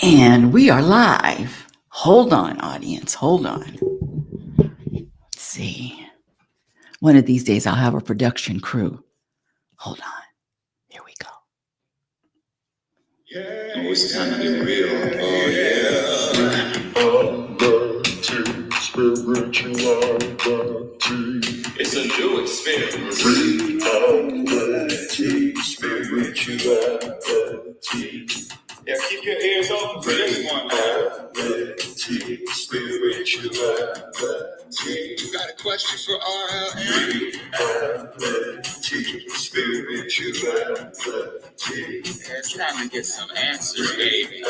And we are live. Hold on, audience. Hold on. Let's see. One of these days, I'll have a production crew. Hold on. Here we go. Oh, it's time to get real. Oh, yeah. Spirituality. It's a new experience. Spirituality. Yeah, keep your ears open for this one. Spirituality. You got a question for RLM? Spirituality. It's time to get some answers, baby.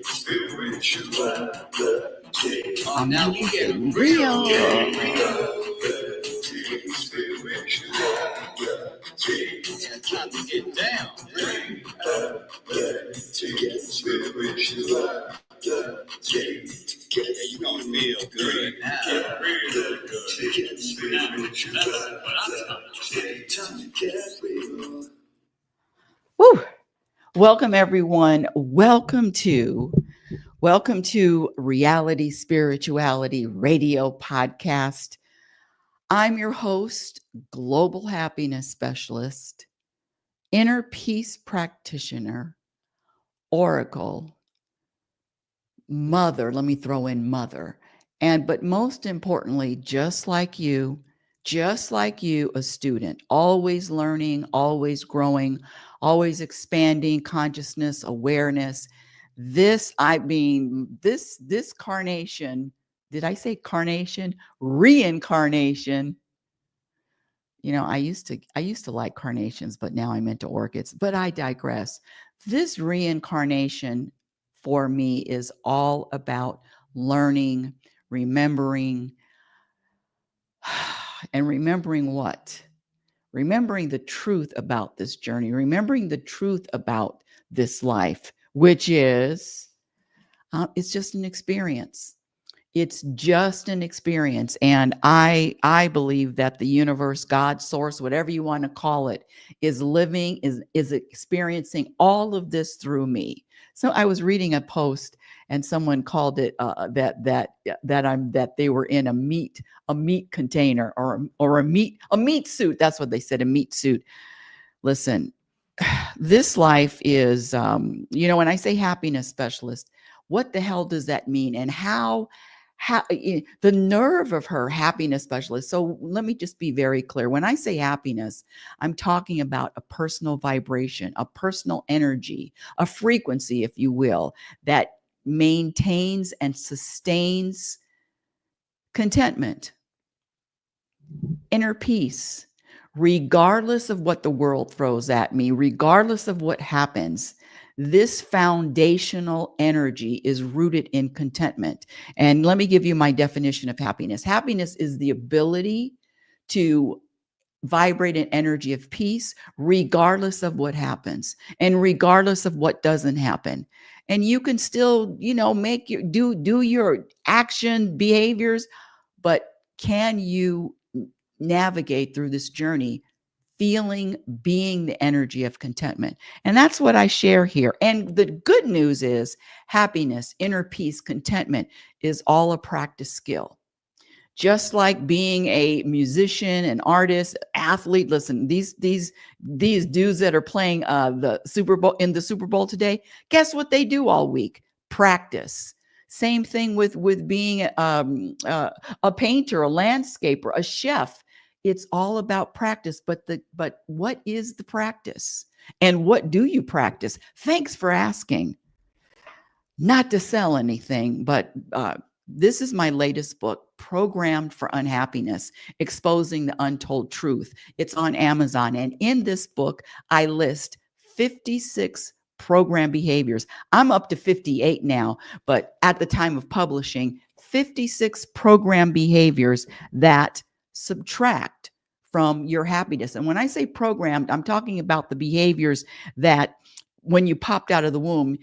Spirituality. Oh, now we get real. It's time to get down. Yeah, you gonna feel good now. Real good. Woo! Welcome, everyone. Welcome to Reality Spirituality Radio Podcast. I'm your host, Global Happiness Specialist, Inner Peace Practitioner, Oracle, Mother. Let me throw in Mother. But most importantly, just like you, a student, always learning, always growing, always expanding consciousness, awareness. This carnation, did I say carnation? Reincarnation. You know, I used to like carnations, but now I'm into orchids. But I digress. This reincarnation for me is all about learning, remembering, and remembering what? Remembering the truth about this journey, remembering the truth about this life, which is, it's just an experience. It's just an experience. And I believe that the universe, God, source, whatever you want to call it, is experiencing all of this through me. So I was reading a post and someone called it that they were in a meat container or a meat suit. That's what they said, a meat suit. Listen, this life is, when I say happiness specialist, what the hell does that mean? And how the nerve of her happiness specialist. So let me just be very clear. When I say happiness, I'm talking about a personal vibration, a personal energy, a frequency, if you will, that maintains and sustains contentment, inner peace, regardless of what the world throws at me, regardless of what happens. This foundational energy is rooted in contentment. And let me give you my definition of happiness. Happiness is the ability to vibrate an energy of peace, regardless of what happens and regardless of what doesn't happen. And you can still, make your do your action behaviors, but can you navigate through this journey being the energy of contentment? And that's what I share here. And the good news is happiness, inner peace, contentment is all a practice skill. Just like being a musician, an artist, athlete. Listen, these dudes that are playing the Super Bowl today, guess what they do all week? Practice. Same thing with being a painter, a landscaper, a chef. It's all about practice. But what is the practice? And what do you practice? Thanks for asking. Not to sell anything, but this is my latest book, Programmed for Unhappiness, Exposing the Untold Truth. It's on Amazon. And in this book, I list 56 program behaviors. I'm up to 58 now, but at the time of publishing, 56 program behaviors that subtract from your happiness. And when I say programmed, I'm talking about the behaviors that when you popped out of the womb,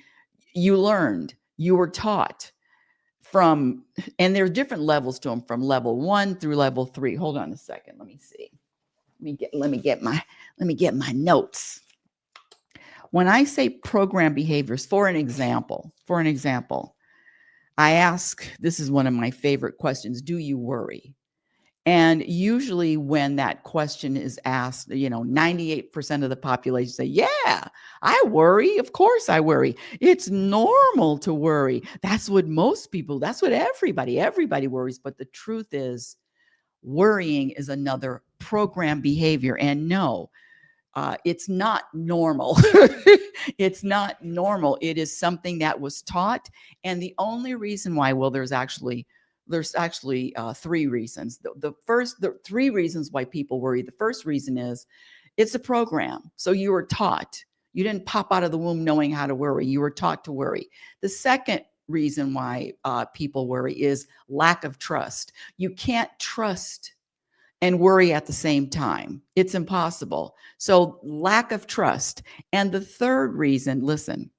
you learned, you were taught from, and there are different levels to them, from level 1 through level 3. Hold on a second. Let me see. Let me get my notes. when I say program behaviors, for an example, I ask, this is one of my favorite questions, do you worry? And usually when that question is asked, 98% of the population say, yeah, I worry. Of course I worry. It's normal to worry. That's what everybody worries. But the truth is, worrying is another program behavior. And no, it's not normal. It's not normal. It is something that was taught. And the only reason why, well, there's actually three reasons. The three reasons why people worry. The first reason is it's a program. So you were taught. You didn't pop out of the womb knowing how to worry. You were taught to worry. The second reason why people worry is lack of trust. You can't trust and worry at the same time. It's impossible. So lack of trust. And the third reason, listen,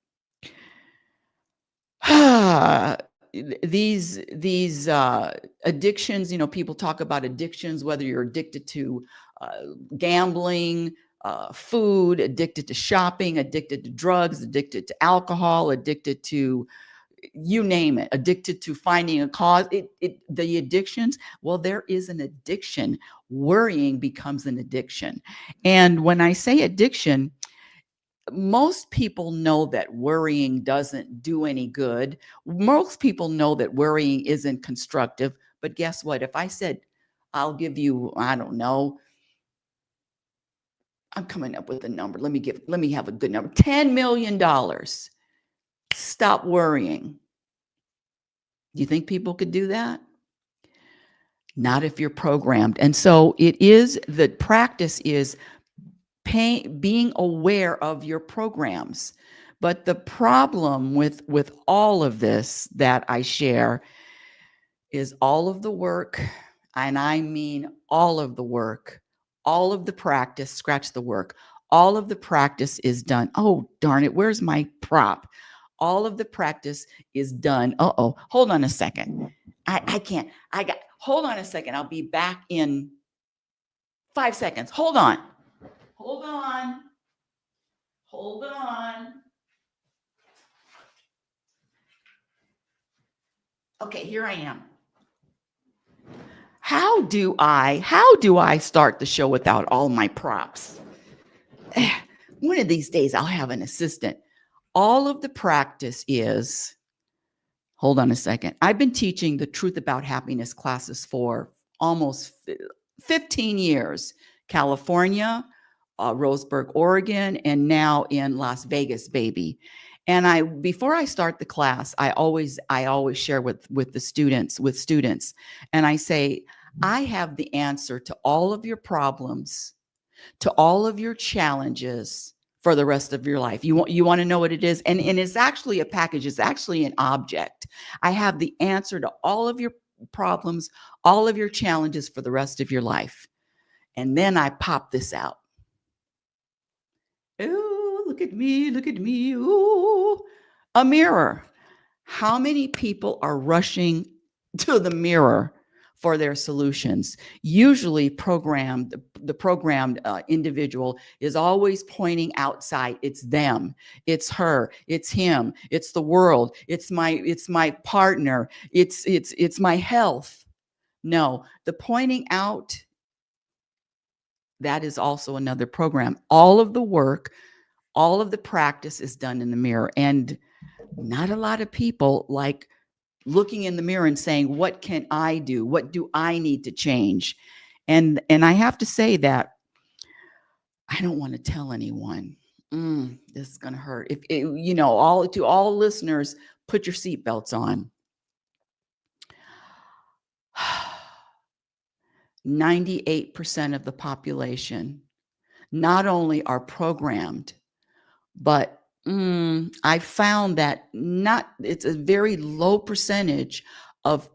these addictions, people talk about addictions, whether you're addicted to gambling, food, addicted to shopping, addicted to drugs, addicted to alcohol, addicted to, you name it, addicted to finding a cause. The addictions, well, there is an addiction. Worrying becomes an addiction. And when I say addiction, most people know that worrying doesn't do any good. Most people know that worrying isn't constructive. But guess what? If I said, I'll give you, I don't know, I'm coming up with a number. Let me have a good number. $10 million. Stop worrying. Do you think people could do that? Not if you're programmed. And so the practice is being aware of your programs. But the problem with all of this that I share is all of the work, and I mean all of the work, all of the practice, scratch the work, all of the practice is done. Oh, darn it, where's my prop? All of the practice is done. Hold on a second. I can't. Hold on a second. I'll be back in 5 seconds. Hold on. Okay, here I am. How do I start the show without all my props? One of these days I'll have an assistant. All of the practice is, hold on a second. I've been teaching the Truth About Happiness classes for almost 15 years. California, Roseburg, Oregon, and now in Las Vegas, baby. And before I start the class, I always share with students, and I say, I have the answer to all of your problems, to all of your challenges for the rest of your life. You want to know what it is? And it's actually a package. It's actually an object. I have the answer to all of your problems, all of your challenges for the rest of your life. And then I pop this out. Oh, look at me. Ooh, a mirror. How many people are rushing to the mirror for their solutions? Usually the programmed individual is always pointing outside. It's them, it's her, it's him, it's the world, it's my partner, it's my health. No, the pointing out, that is also another program. All of the work, all of the practice is done in the mirror. And not a lot of people like looking in the mirror and saying, what can I do? What do I need to change? And I have to say that I don't want to tell anyone. This is going to hurt. If all listeners, put your seatbelts on. 98% of the population not only are programmed, but I found that it's a very low percentage of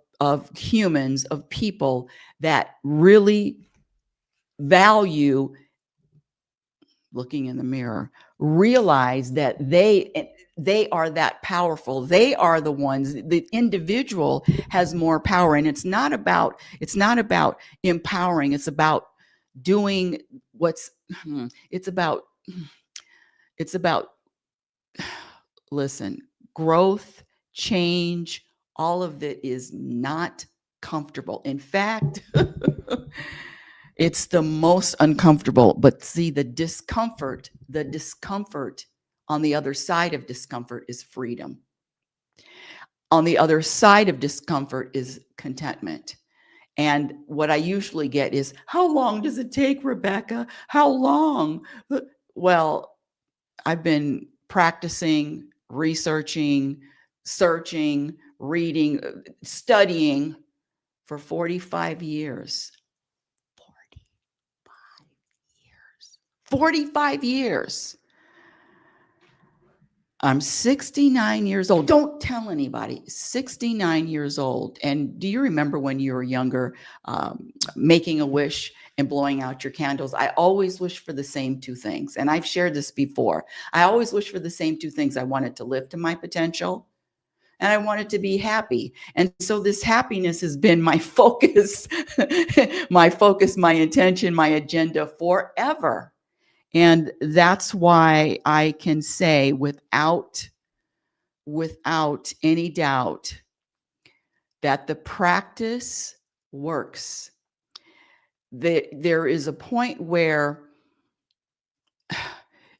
humans, of people that really value looking in the mirror, realize that they are that powerful. They are the ones. The individual has more power, and it's not about empowering. It's about doing it's about listen, growth, change, all of it is not comfortable. In fact, it's the most uncomfortable. But see, the discomfort on the other side of discomfort is freedom. On the other side of discomfort is contentment. And what I usually get is, how long does it take, Rebecca? How long? Well, I've been practicing, researching, searching, reading, studying for 45 years. 45 years. 45 years. I'm 69 years old. Don't tell anybody. 69 years old. And do you remember when you were younger, making a wish and blowing out your candles? I always wish for the same two things. And I've shared this before. I always wish for the same two things. I wanted to live to my potential, and I wanted to be happy. And so this happiness has been my focus, my intention, my agenda forever. And that's why I can say without any doubt that the practice works. There is a point where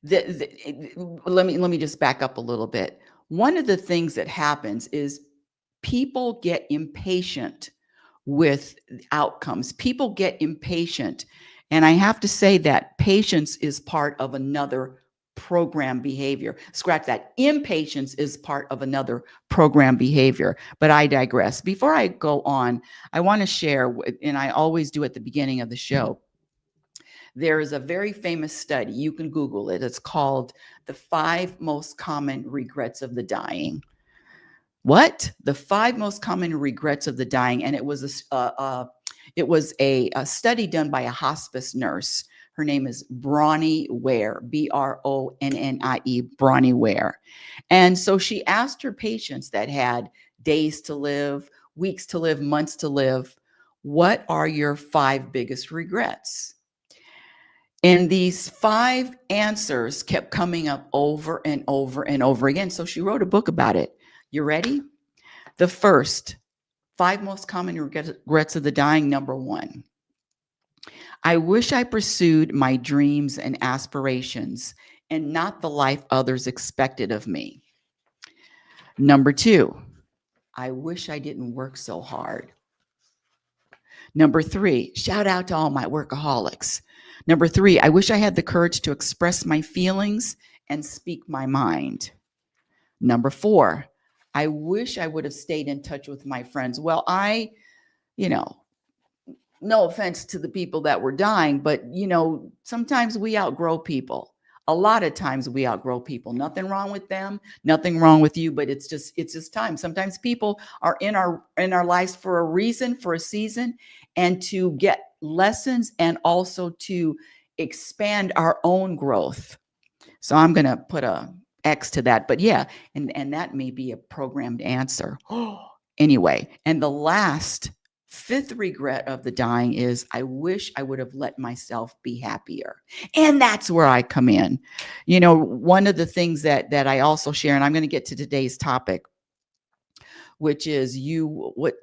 let me just back up a little bit. One of the things that happens is people get impatient with outcomes. People get impatient. And I have to say that patience is part of another program behavior. Scratch that. Impatience is part of another program behavior. But I digress. Before I go on, I want to share, and I always do at the beginning of the show, there is a very famous study. You can Google it. It's called The 5 Most Common Regrets of the Dying. What? The 5 most common regrets of the dying. And it was a study done by a hospice nurse. Her name is Bronnie Ware, Bronnie, Bronnie Ware. And so she asked her patients that had days to live, weeks to live, months to live, what are your 5 biggest regrets? And these 5 answers kept coming up over and over and over again. So she wrote a book about it. You ready? The first 5 most common regrets of the dying. Number 1, I wish I pursued my dreams and aspirations and not the life others expected of me. Number 2, I wish I didn't work so hard. Number 3, shout out to all my workaholics. Number 3, I wish I had the courage to express my feelings and speak my mind. Number 4, I wish I would have stayed in touch with my friends. Well, no offense to the people that were dying, but sometimes we outgrow people. A lot of times we outgrow people. Nothing wrong with them, nothing wrong with you, but it's just time. Sometimes people are in our lives for a reason, for a season, and to get lessons and also to expand our own growth. So I'm going to put a X to that, but yeah, and that may be a programmed answer. Anyway, and the last 5th regret of the dying is I wish I would have let myself be happier. And that's where I come in. One of the things that I also share, and I'm going to get to today's topic, which is you will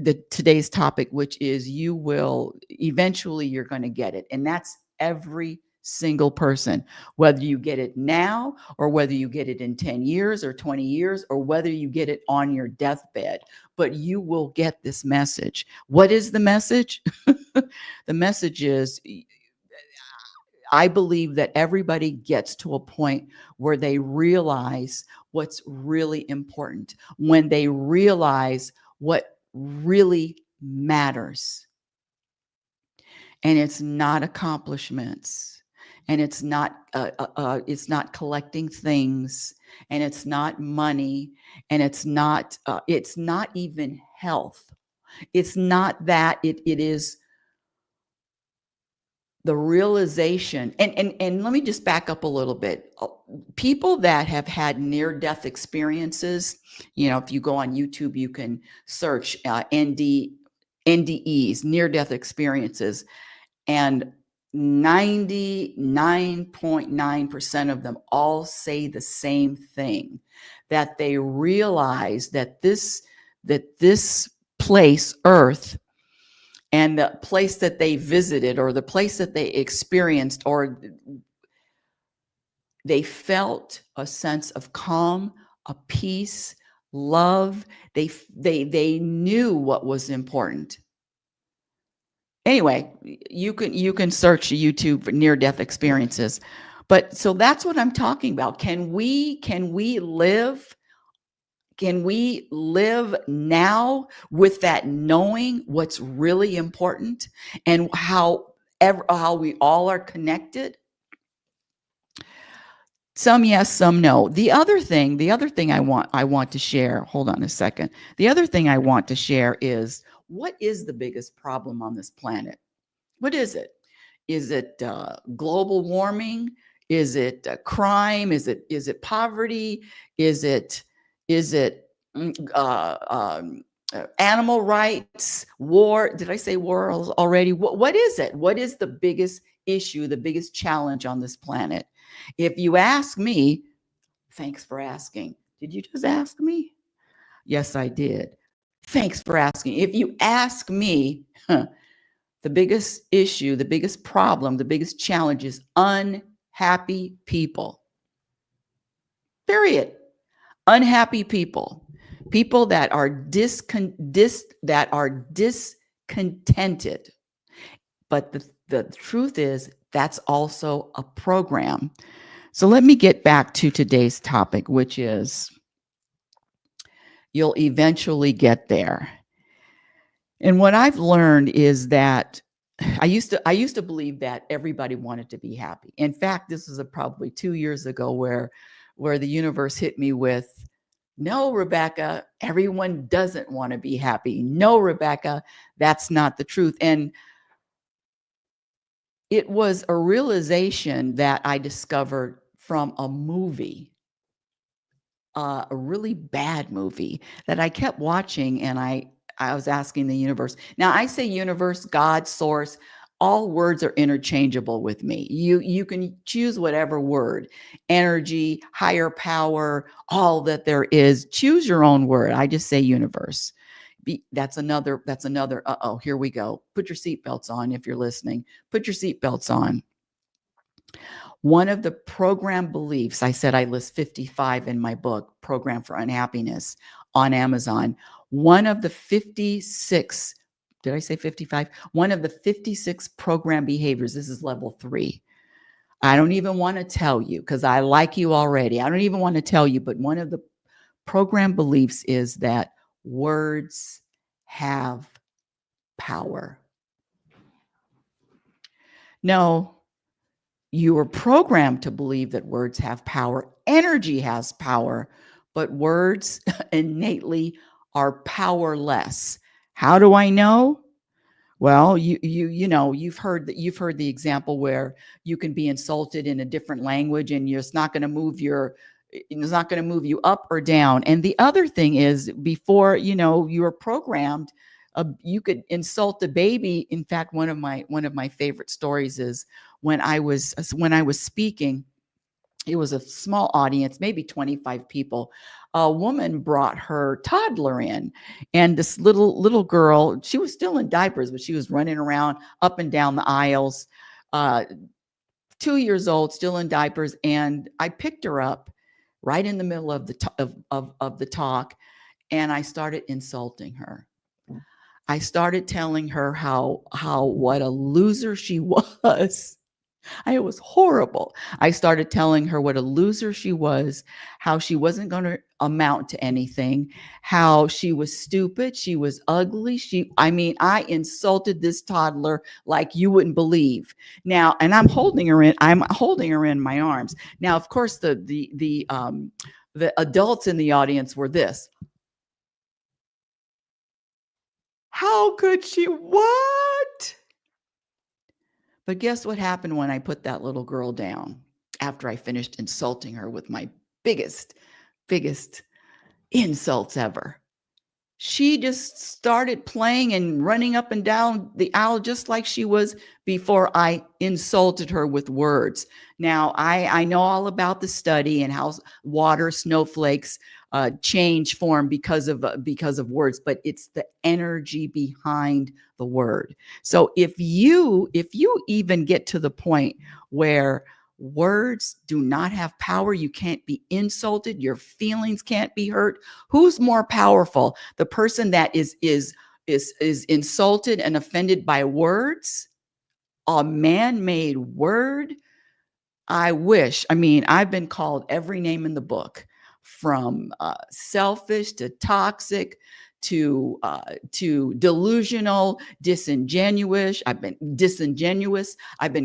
eventually, you're going to get it. And that's every single person, whether you get it now or whether you get it in 10 years or 20 years or whether you get it on your deathbed, but you will get this message. What is the message? The message is, I believe that everybody gets to a point where they realize what's really important, when they realize what really matters. And it's not accomplishments. And it's not collecting things, and it's not money, and it's not even health. It's not that. It is the realization. And let me just back up a little bit. People that have had near-death experiences, if you go on YouTube, you can search NDEs, near-death experiences, and 99.9% of them all say the same thing, that they realize that this place, Earth, and the place that they visited or the place that they experienced, or they felt a sense of calm, a peace, love. They knew what was important. Anyway, you can search YouTube for near death experiences. But so that's what I'm talking about. Can we live now with that knowing what's really important and how we all are connected? Some yes, some no. The other thing I want to share, hold on a second. The other thing I want to share is, what is the biggest problem on this planet? What is it? Is it global warming? Is it crime? Is it poverty? Is it animal rights? War? Did I say war already? What is it? What is the biggest issue, the biggest challenge on this planet? If you ask me, thanks for asking. Did you just ask me? Yes, I did. Thanks for asking. If you ask me, the biggest issue, the biggest problem, the biggest challenge is unhappy people. Period. Unhappy people. People that are discontented. But the truth is, that's also a program. So let me get back to today's topic, which is, you'll eventually get there. And what I've learned is that I used to believe that everybody wanted to be happy. In fact, this was probably 2 years ago where the universe hit me with, no, Rebecca, everyone doesn't want to be happy. No, Rebecca, that's not the truth. And it was a realization that I discovered from a movie, a really bad movie that I kept watching, and I was asking the universe. Now, I say universe, God, source, all words are interchangeable with me. You can choose whatever word, energy, higher power, all that there is. Choose your own word. I just say universe. That's another, here we go. Put your seatbelts on if you're listening. Put your seatbelts on. One of the program beliefs, I said I list 55 in my book, Program for Unhappiness, on Amazon. One of the 56, did I say 55? One of the 56 program behaviors, this is level 3. I don't even want to tell you because I like you already. I don't even want to tell you, but one of the program beliefs is that words have power. No. You were programmed to believe that words have power. Energy has power, but words innately are powerless. How do I know? Well, you've heard the example where you can be insulted in a different language and it's not going to move you up or down. And the other thing is, before you were programmed, you could insult a baby. In fact, one of my favorite stories is when I was speaking. It was a small audience, maybe 25 people. A woman brought her toddler in, and this little girl, she was still in diapers, but she was running around up and down the aisles. 2 years old, still in diapers, and I picked her up right in the middle of the talk, and I started insulting her. I started telling her how what a loser she was. It was horrible. I started telling her what a loser she was, how she wasn't going to amount to anything, how she was stupid, she was ugly. I insulted this toddler like you wouldn't believe. Now, and I'm holding her in my arms. Now, of course, the adults in the audience were this. How could she? What? But guess what happened when I put that little girl down after I finished insulting her with my biggest insults ever? She just started playing and running up and down the aisle just like she was before I insulted her with words. Now, I know all about the study and how water snowflakes change form because of words, but it's the energy behind the word. So if you even get to the point where words do not have power, you can't be insulted, your feelings can't be hurt. Who's more powerful? The person that is insulted and offended by words, a man-made word. I've been called every name in the book, from selfish to toxic to delusional, disingenuous. I've been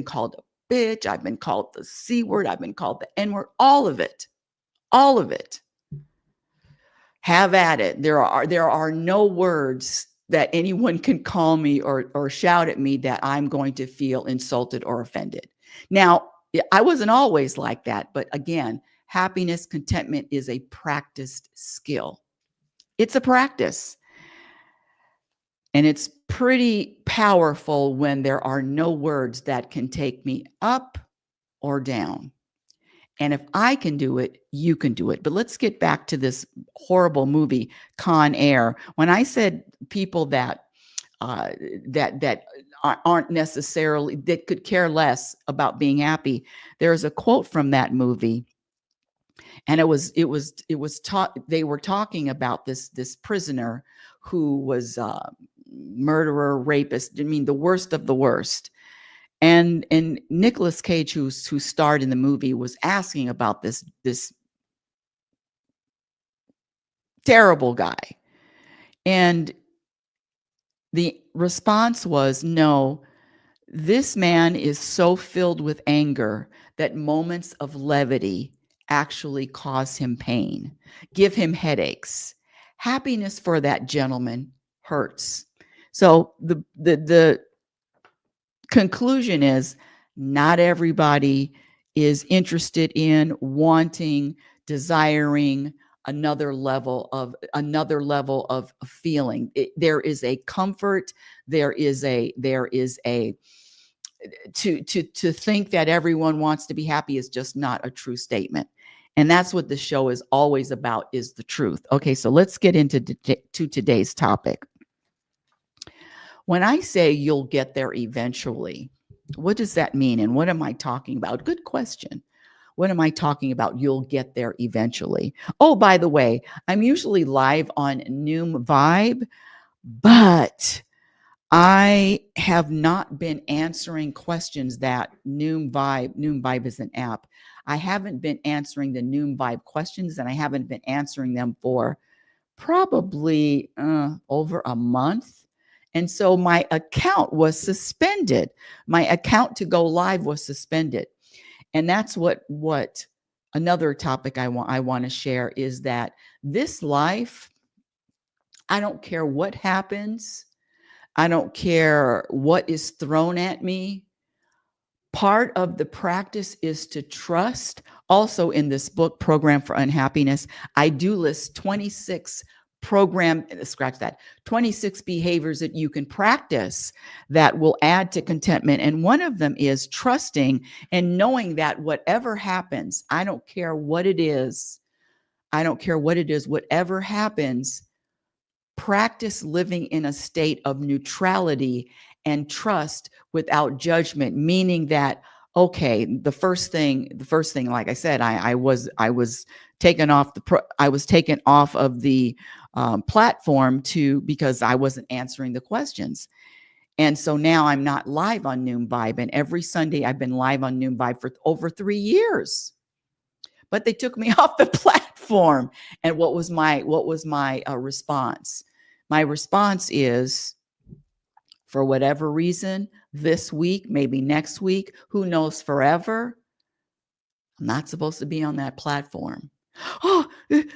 called a bitch. I've been called the C word. I've been called the N word. All of it. All of it. Have at it. There are no words that anyone can call me or shout at me that I'm going to feel insulted or offended. Now, I wasn't always like that, but again, happiness, contentment is a practiced skill. It's a practice. And it's pretty powerful when there are no words that can take me up or down. And if I can do it, you can do it. But let's get back to this horrible movie, Con Air. When I said people that that aren't necessarily, that could care less about being happy, there's a quote from that movie, and it was taught. They were talking about this prisoner who was murderer, rapist. I mean, the worst of the worst. And Nicolas Cage, who starred in the movie, was asking about this terrible guy. And the response was, no, this man is so filled with anger that moments of levity actually cause him pain, give him headaches. Happiness for that gentleman hurts. So the conclusion is, not everybody is interested in, wanting, desiring another level of feeling. There is a comfort. There is a to think that everyone wants to be happy is just not a true statement. And that's what the show is always about, is the truth. Okay, so let's get into to today's topic. When I say you'll get there eventually, what does that mean? And what am I talking about? Good question. What am I talking about? You'll get there eventually. Oh, by the way, I'm usually live on Noom Vibe, but I have not been answering questions that Noom Vibe is an app. I haven't been answering the Noom Vibe questions, and I haven't been answering them for probably over a month. And so my account was suspended. My account to go live was suspended. And that's what another topic I want to share is that this life, I don't care what happens. I don't care what is thrown at me. Part of the practice is to trust. Also, in this book, Program for Unhappiness, I do list 26 scratch that, 26 behaviors that you can practice that will add to contentment. And one of them is trusting and knowing that whatever happens, I don't care what it is, whatever happens, practice living in a state of neutrality and trust without judgment, meaning that, okay, the first thing, like I said, I was taken off of the platform because I wasn't answering the questions. And so now I'm not live on Noom Vibe. And every Sunday I've been live on Noom Vibe for over 3 years. But they took me off the platform. And what was my response? My response is, for whatever reason, this week, maybe next week, who knows, forever, I'm not supposed to be on that platform. Oh,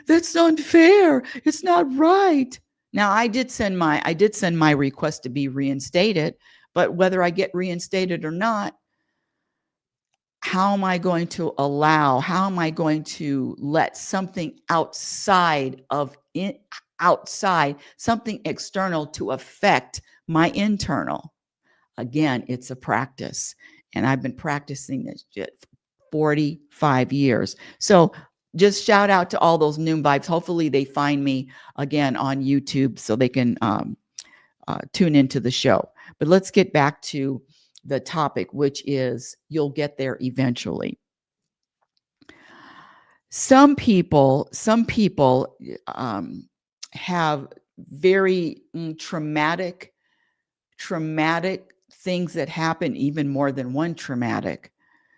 that's unfair. It's not right. Now, I did send my request to be reinstated, but whether I get reinstated or not, how am I going to let something outside of it? outside, something external to affect my internal. Again, it's a practice. And I've been practicing this shit for 45 years. So just shout out to all those Noon Vibes. Hopefully they find me again on YouTube so they can tune into the show. But let's get back to the topic, which is you'll get there eventually. Some people have very traumatic things that happen, even more than one traumatic,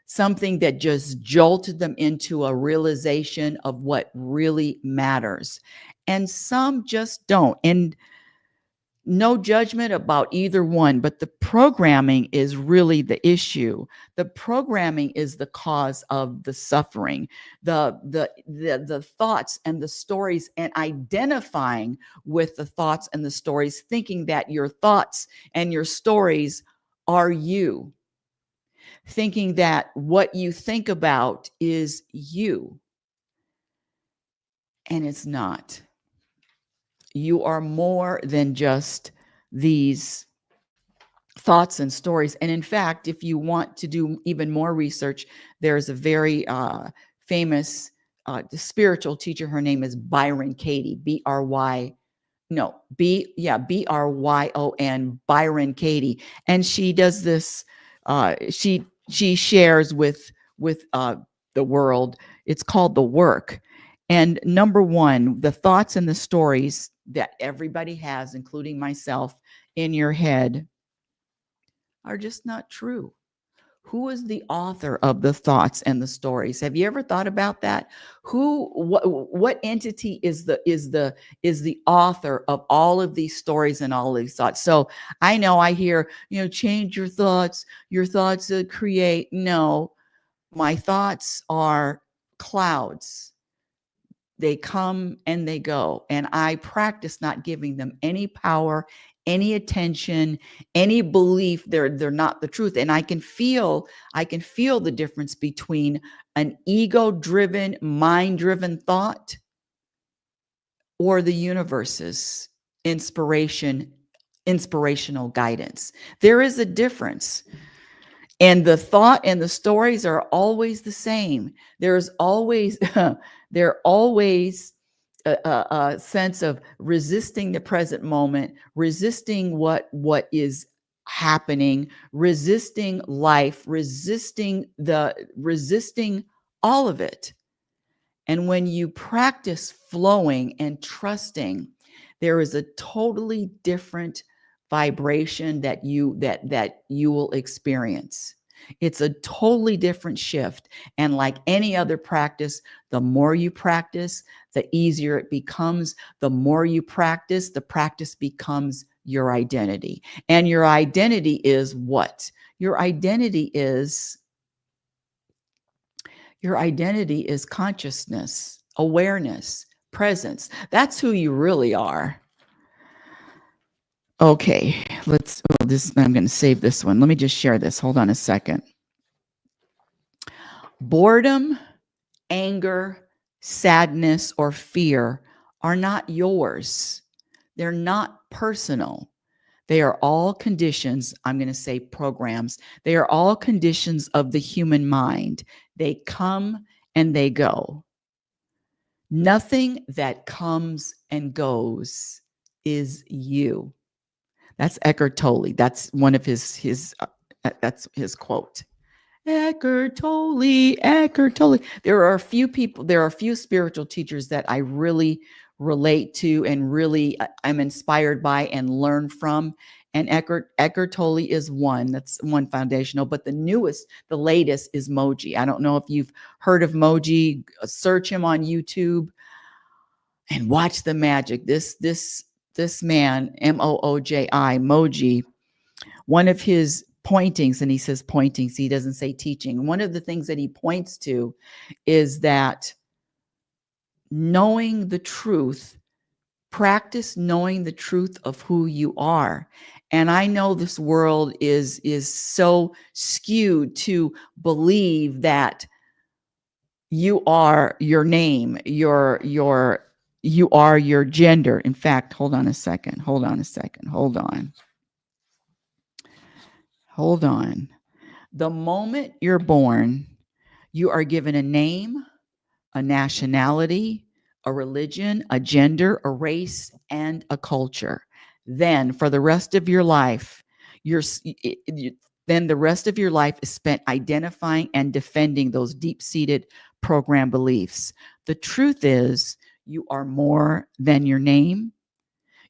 something that just jolted them into a realization of what really matters. And some just don't. And no judgment about either one, but the programming is really the issue. The programming is the cause of the suffering, the thoughts and the stories, and identifying with the thoughts and the stories, thinking that your thoughts and your stories are you, thinking that what you think about is you, and it's not. You are more than just these thoughts and stories. And in fact, if you want to do even more research, there's a very famous spiritual teacher. Her name is Byron Katie, Bryon, Byron Katie. And she does this, she shares with the world. It's called The Work. And number one, the thoughts and the stories that everybody has, including myself, in your head are just not true. Who is the author of the thoughts and the stories? Have you ever thought about that? What entity is the author of all of these stories and all of these thoughts? So I know I hear, change your thoughts create. No, my thoughts are clouds. They come and they go. And I practice not giving them any power, any attention, any belief. They're not the truth. And I can feel the difference between an ego-driven, mind-driven thought or the universe's inspirational guidance. There is a difference. And the thought and the stories are always the same. There's always a sense of resisting the present moment, resisting what is happening, resisting life, resisting all of it. And when you practice flowing and trusting, there is a totally different vibration that you will experience. It's a totally different shift. And like any other practice, the more you practice, the easier it becomes. The more you practice, the practice becomes your identity. And your identity is what? Your identity is consciousness, awareness, presence. That's who you really are. Okay, I'm going to save this one. Let me just share this. Hold on a second. Boredom, anger, sadness, or fear are not yours. They're not personal. They are all conditions, I'm going to say programs. They are all conditions of the human mind. They come and they go. Nothing that comes and goes is you. That's Eckhart Tolle. That's one of his that's his quote. Eckhart Tolle. There are a few spiritual teachers that I really relate to and really I'm inspired by and learn from. And Eckhart Tolle is one. That's one foundational. But the latest is Moji. I don't know if you've heard of Moji. Search him on YouTube and watch the magic. This man, Moji, one of his pointings, and he says pointings, he doesn't say teaching. One of the things that he points to is that knowing the truth, practice knowing the truth of who you are. And I know this world is so skewed to believe that you are your name, your you are your gender. In fact, hold on a second. Hold on. The moment you're born, you are given a name, a nationality, a religion, a gender, a race, and a culture. Then for the rest of your life, then the rest of your life is spent identifying and defending those deep-seated program beliefs. The truth is, you are more than your name.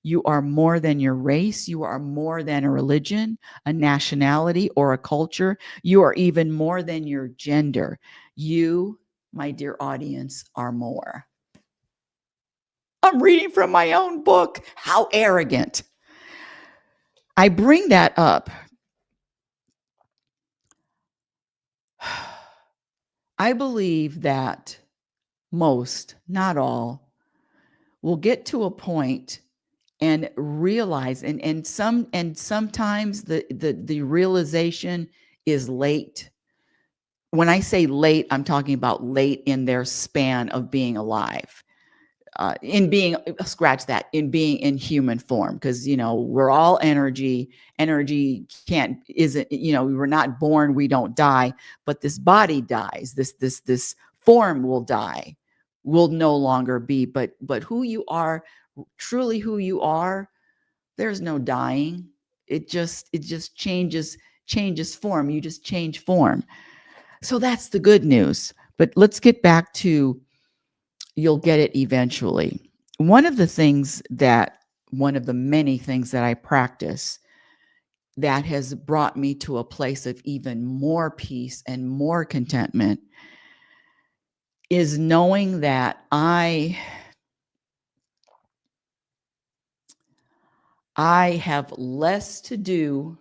You are more than your race. You are more than a religion, a nationality, or a culture. You are even more than your gender. You, my dear audience, are more. I'm reading from my own book. How arrogant. I bring that up. I believe that most, not all, will get to a point and realize, and sometimes the realization is late. When I say late, I'm talking about late in their span of being alive. In being, scratch that, in being in human form, because we're all energy. Energy isn't, we were not born, we don't die, but this body dies. This form will die, will no longer be. But who you are, truly who you are, there's no dying. It just changes form. You just change form. So that's the good news. But let's get back to, you'll get it eventually. One of the many things that I practice that has brought me to a place of even more peace and more contentment is knowing that I have less to do.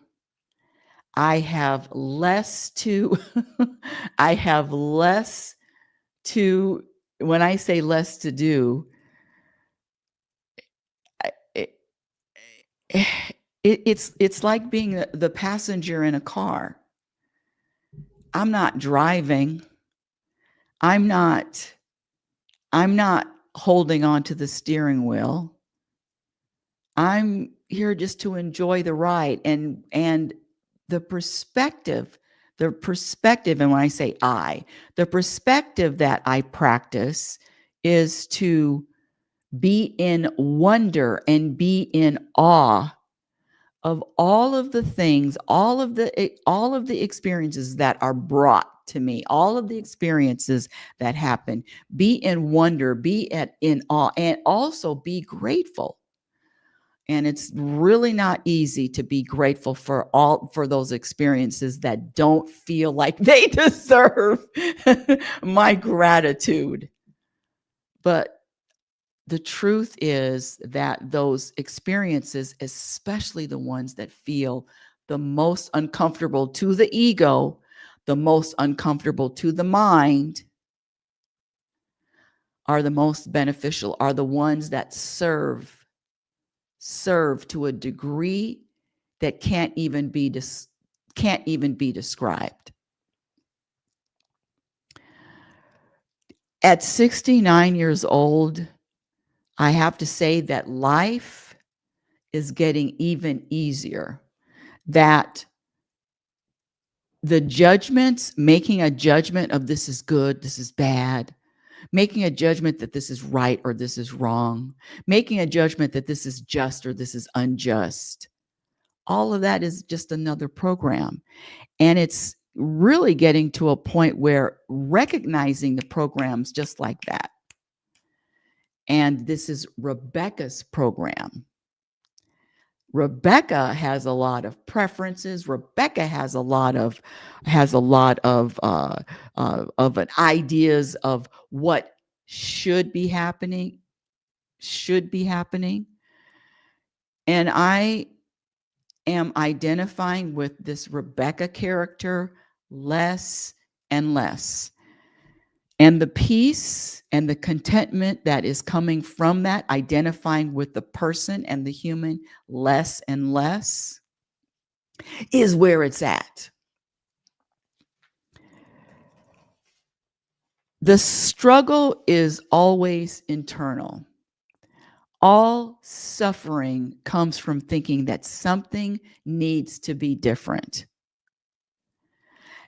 I have less to, I have less to, when I say less to do, it, it's like being the passenger in a car. I'm not driving. I'm not holding on to the steering wheel. I'm here just to enjoy the ride and the perspective, and when I say the perspective that I practice is to be in wonder and be in awe of all of the things, all of the experiences that are brought to me, all of the experiences that happen. Be in wonder, in awe, and also be grateful. And it's really not easy to be grateful for those experiences that don't feel like they deserve my gratitude. But the truth is that those experiences, especially the ones that feel the most uncomfortable to the ego, the most uncomfortable to the mind, are the most beneficial, are the ones that serve to a degree that can't even be described. At 69 years old, I have to say that life is getting even easier. That the judgments, making a judgment of this is good, this is bad, making a judgment that this is right or this is wrong, making a judgment that this is just or this is unjust, all of that is just another program. And it's really getting to a point where recognizing the programs just like that. And this is Rebecca's program. Rebecca has a lot of preferences. Rebecca has a lot of ideas of what should be happening. And I am identifying with this Rebecca character less and less. And the peace and the contentment that is coming from that, identifying with the person and the human less and less, is where it's at. The struggle is always internal. All suffering comes from thinking that something needs to be different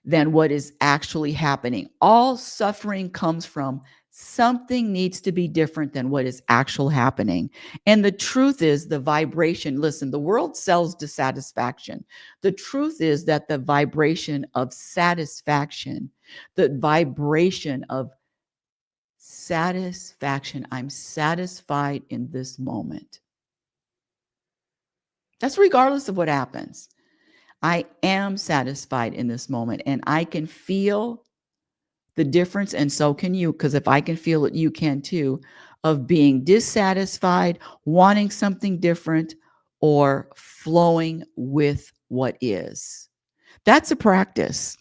than what is actually happening. All suffering comes from something needs to be different than what is actual happening. And the truth is the vibration, listen, the world sells dissatisfaction. The truth is that the vibration of satisfaction, the vibration of satisfaction, I'm satisfied in this moment. That's regardless of what happens. I am satisfied in this moment, and I can feel the difference, and so can you, because if I can feel it, you can too, of being dissatisfied, wanting something different, or flowing with what is. That's a practice.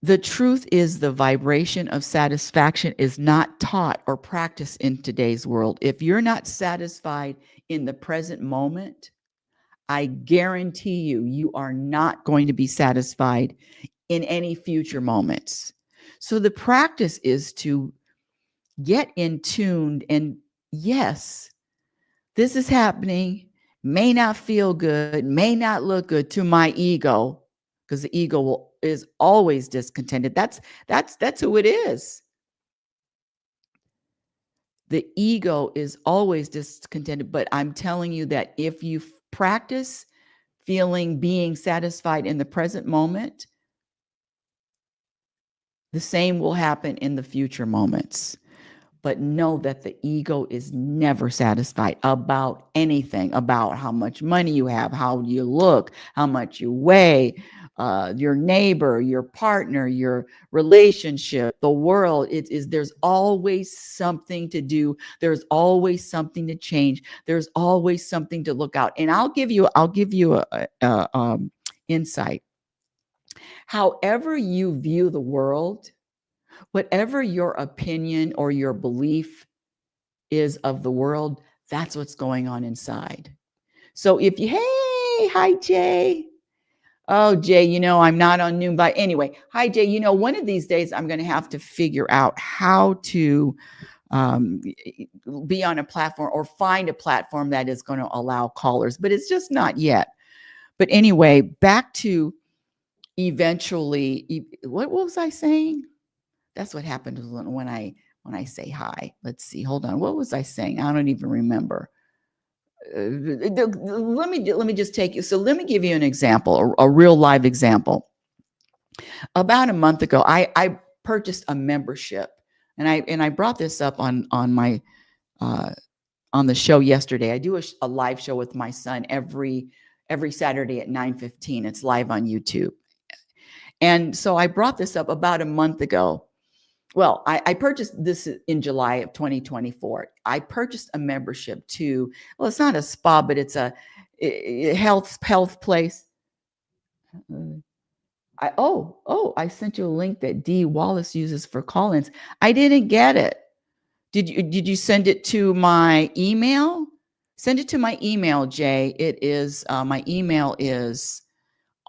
The truth is, the vibration of satisfaction is not taught or practiced in today's world. If you're not satisfied in the present moment, I guarantee you, you are not going to be satisfied in any future moments. So the practice is to get in tuned, and yes, this is happening, may not feel good, may not look good to my ego, because the ego is always discontented. That's who it is. The ego is always discontented, but I'm telling you that if you practice being satisfied in the present moment, the same will happen in the future moments. But know that the ego is never satisfied about anything, about how much money you have, how you look, how much you weigh, your neighbor, your partner, your relationship, the world. There's always something to do. There's always something to change. There's always something to look out. And I'll give you a insight. However you view the world, whatever your opinion or your belief is of the world, that's what's going on inside. So if you, hey, hi, Jay. Oh, Jay, I'm not on noon, but anyway, hi, Jay. One of these days I'm going to have to figure out how to be on a platform or find a platform that is going to allow callers, but it's just not yet. But anyway, back to eventually, what was I saying? That's what happens when I say hi. Let's see. Hold on. What was I saying? I don't even remember. Let me just take you. So let me give you an example, a real live example. About a month ago, I purchased a membership, and I brought this up on my on the show yesterday. I do a live show with my son every Saturday at 9:15. It's live on YouTube, and so I brought this up about a month ago. Well, I purchased this in July of 2024. I purchased a membership to, well, it's not a spa, but it's a health place. I sent you a link that Dee Wallace uses for call-ins. I didn't get it. Did you send it to my email? Send it to my email, Jay. It is my email is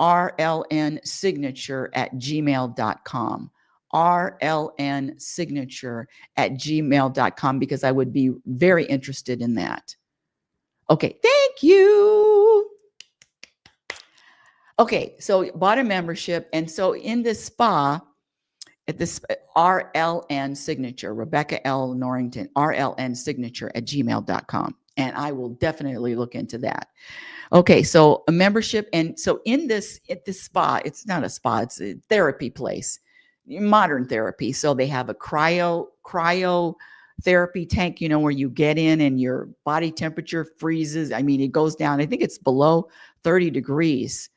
rlnsignature@gmail.com. rlnsignature@gmail.com, because I would be very interested in that. Okay, thank you. Okay, so bought a membership, and so in this spa, at this RLN Signature, Rebecca L. Norrington, RLN Signature@gmail.com, and I will definitely look into that. Okay, so a membership, and so at this spa, it's not a spa, it's a therapy place, modern therapy. So they have a cryo therapy tank, where you get in and your body temperature freezes. I mean, it goes down. I think it's below 30 degrees.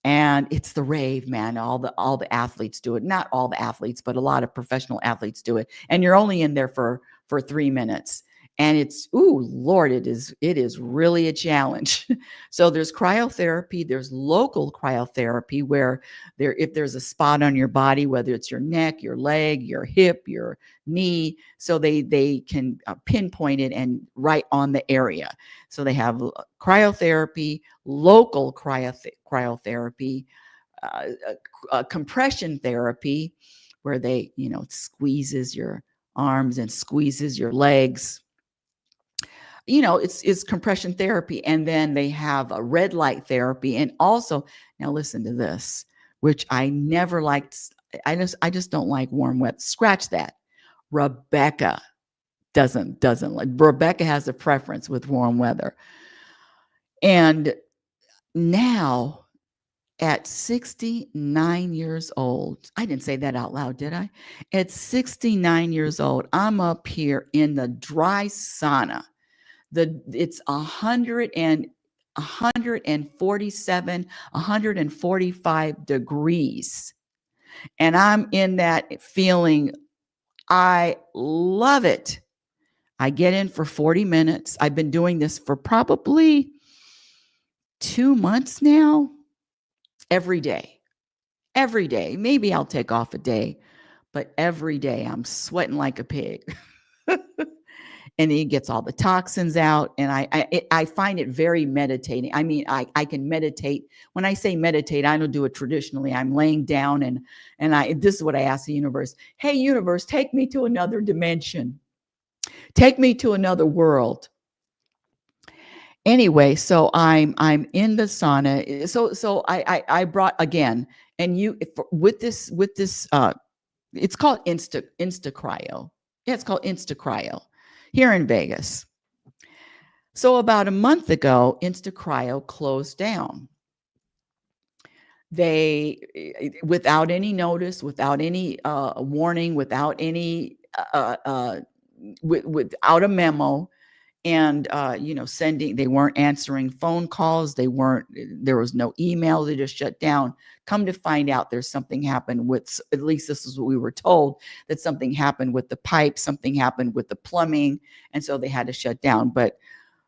And it's the rave, man. All the athletes do it. Not all the athletes, but a lot of professional athletes do it. And you're only in there for 3 minutes. And it's, ooh, Lord, it is really a challenge. So there's cryotherapy, there's local cryotherapy where if there's a spot on your body, whether it's your neck, your leg, your hip, your knee, so they can pinpoint it and right on the area. So they have cryotherapy, local cryotherapy, compression therapy, where they, it squeezes your arms and squeezes your legs. It's compression therapy. And then they have a red light therapy. And also, now listen to this, which I never liked. I just don't like warm weather. Scratch that. Rebecca doesn't like. Rebecca has a preference with warm weather. And now at 69 years old, I didn't say that out loud, did I? At 69 years old, I'm up here in the dry sauna. It's 147, 145 degrees. And I'm in that feeling. I love it. I get in for 40 minutes. I've been doing this for probably 2 months now, every day. Every day. Maybe I'll take off a day, but every day I'm sweating like a pig. And it gets all the toxins out. And I find it very meditating. I mean, I can meditate. When I say meditate, I don't do it traditionally. I'm laying down and this is what I ask the universe. Hey, universe, take me to another dimension. Take me to another world. Anyway, so I'm in the sauna. So I brought again, and with this it's called Insta Cryo. Yeah, it's called Insta Cryo here in Vegas. So about a month ago, Insta Cryo closed down. They, without any notice, without any warning, without any without a memo, and they weren't answering phone calls. There was no email. They just shut down. Come to find out, there's something happened with, at least this is what we were told, that something happened with the pipe, something happened with the plumbing, and so they had to shut down. But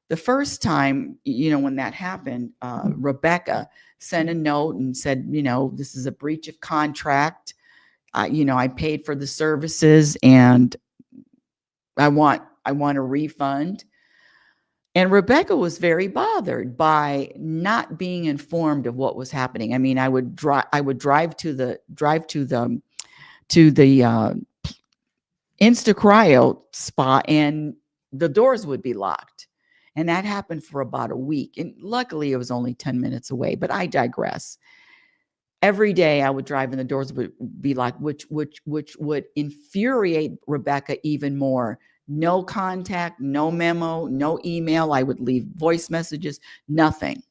the first time, when that happened, Rebecca sent a note and said, this is a breach of contract. I paid for the services and I want a refund. And Rebecca was very bothered by not being informed of what was happening. I mean, I would drive to the Insta Cryo spa, and the doors would be locked. And that happened for about a week. And luckily, it was only 10 minutes away. But I digress. Every day, I would drive, and the doors would be locked, which would infuriate Rebecca even more. No contact, no memo, no email. I would leave voice messages, nothing.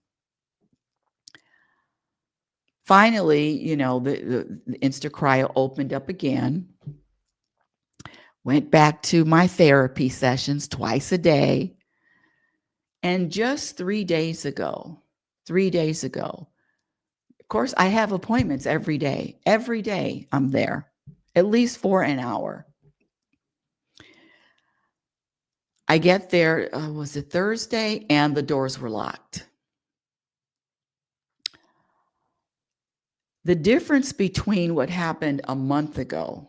Finally, the Insta Cryo opened up again. Went back to my therapy sessions twice a day. And just 3 days ago, of course, I have appointments every day. Every day I'm there, at least for an hour. I get there, was it Thursday? And the doors were locked. The difference between what happened a month ago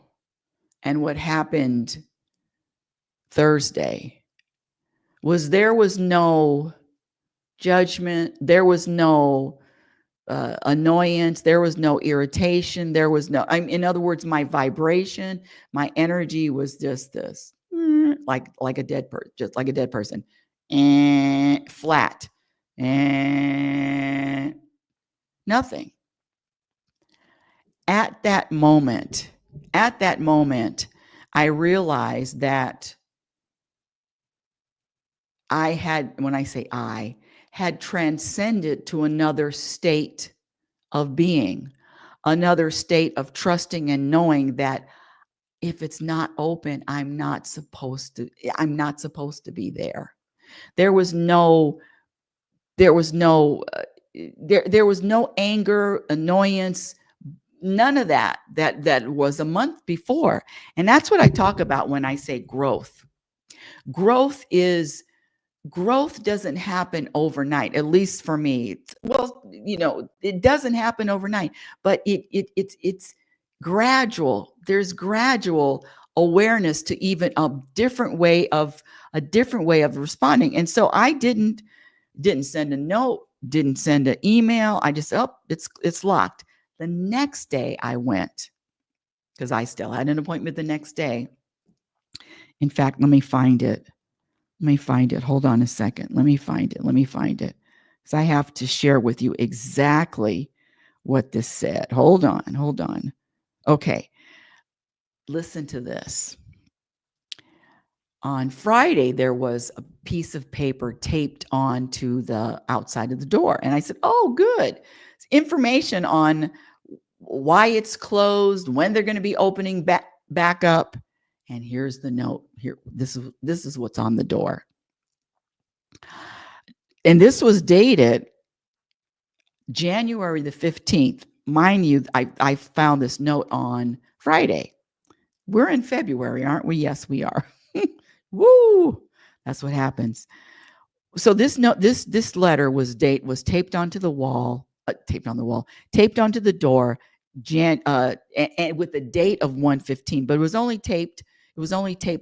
and what happened Thursday was there was no judgment. There was no annoyance. There was no irritation. There was no, in other words, my vibration, my energy was just this, like a dead person, just like a dead person, and flat, and nothing. At that moment, I realized that I had, when I say I, had transcended to another state of being, another state of trusting and knowing that if it's not open, I'm not supposed to be there. There was no anger, annoyance, none of that was a month before. And that's what I talk about when I say growth. Growth doesn't happen overnight, at least for me. Well, it doesn't happen overnight, but it's gradual. There's gradual awareness to even a different way of responding. And so I didn't send a note, didn't send an email. I just, it's locked. The next day I went, because I still had an appointment the next day. In fact, let me find it. Let me find it. Hold on a second. Let me find it. Because I have to share with you exactly what this said. Hold on. Okay. Listen to this. On Friday, there was a piece of paper taped onto the outside of the door. And I said, oh, good. It's information on why it's closed, when they're going to be opening back up. And here's the note. Here, this is what's on the door. And this was dated January the 15th. Mind you, I found this note on Friday. We're in February, aren't we? Yes, we are. Woo! That's what happens. So this note, this letter was taped onto the wall, taped onto the door, and with the date of 1/15, but it was only taped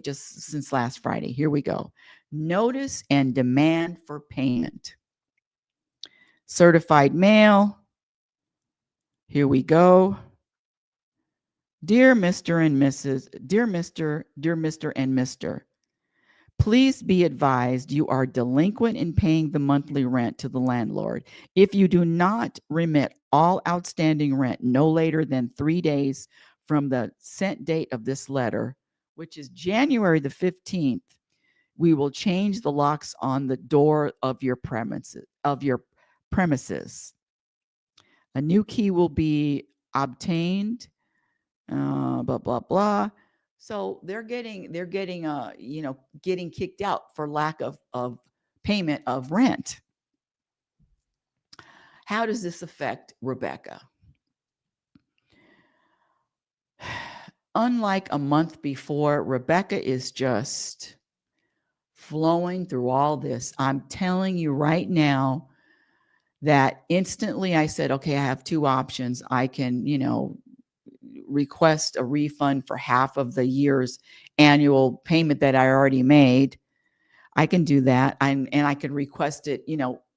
just since last Friday. Here we go. Notice and demand for payment. Certified mail. Here we go. Dear Mr. and Mrs. Dear Mr. and Mr. Please be advised you are delinquent in paying the monthly rent to the landlord. If you do not remit all outstanding rent no later than 3 days from the sent date of this letter, which is January the 15th, we will change the locks on the door of your premises. A new key will be obtained. Blah blah blah. So they're getting getting kicked out for lack of payment of rent. How does this affect Rebecca? Unlike a month before, Rebecca is just flowing through all this. I'm telling you right now that instantly I said, okay, I have two options. I can, request a refund for half of the year's annual payment that I already made. I can do that. And I could request it,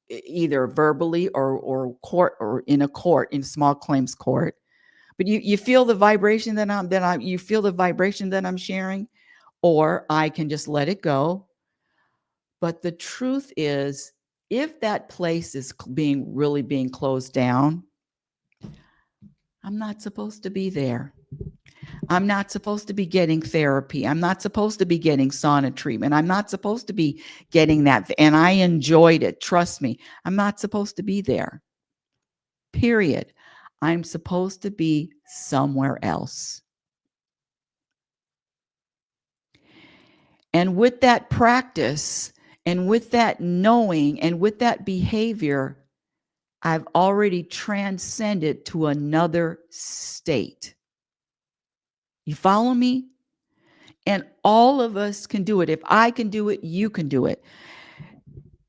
either verbally or court or in a small claims court. But you feel the vibration you feel the vibration that I'm sharing, or I can just let it go. But the truth is, if that place is being closed down, I'm not supposed to be there. I'm not supposed to be getting therapy. I'm not supposed to be getting sauna treatment. I'm not supposed to be getting that. And I enjoyed it. Trust me. I'm not supposed to be there. Period. I'm supposed to be somewhere else. And with that practice and with that knowing and with that behavior, I've already transcended to another state. You follow me? And all of us can do it. If I can do it, you can do it.